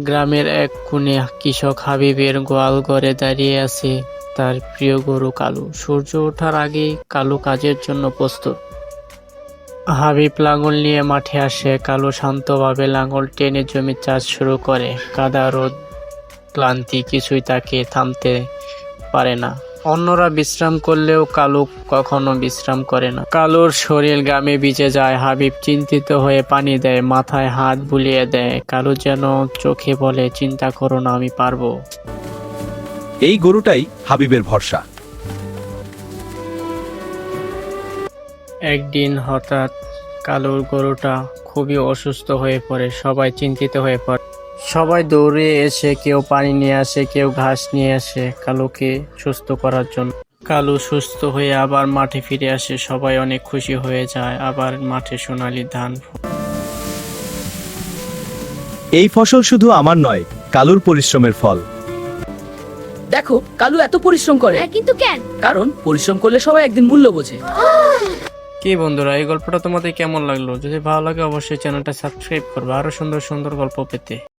গ্রামের এক কোণে কৃষক হাবিবের গোয়াল ঘরে দাঁড়িয়ে আছে তার প্রিয় গরু কালু। সূর্য ওঠার আগেই কালু কাজের জন্য প্রস্তুত। হাবিব লাঙল নিয়ে মাঠে আসে। কালু শান্তভাবে লাঙল টেনে জমির চাষ শুরু করে। কাদা, রোদ, ক্লান্তি কিছুই তাকে থামতে পারে না। অন্যরা বিশ্রাম করলেও কালু কখনো বিশ্রাম করে না। কালুর শরীর ঘামে ভিজে যায়। হাবিব চিন্তিত হয়ে পানি দেয়, মাথায় হাত বুলিয়ে দেয়। কালু যেন চোখে বলে, চিন্তা করো না, আমি পারবো। এই গরুটাই হাবিবের ভরসা। একদিন হঠাৎ কালুর গরুটা খুবই অসুস্থ হয়ে পড়ে। সবাই চিন্তিত হয়ে পড়ে। সবাই দৌড়ে এসে কেউ পানি নিয়ে আসে, কেউ ঘাস নিয়ে আসে কালুকে সুস্থ করার জন্য। কালু সুস্থ হয়ে আবার মাঠে ফিরে আসে। সবাই অনেক খুশি হয়ে যায়। আবার মাঠে সোনালী ধান। এই ফসল শুধু আমার নয়, কালুর পরিশ্রমের ফল। দেখো, কালু এত পরিশ্রম করে। কিন্তু কেন? কারণ পরিশ্রম করলে সবাই একদিন মূল্য বোঝে। কি বন্ধুরা, এই গল্পটা তোমাদের কেমন লাগলো? যদি ভালো লাগে অবশ্যই চ্যানেলটা সাবস্ক্রাইব করবে আরো সুন্দর সুন্দর গল্প পেতে।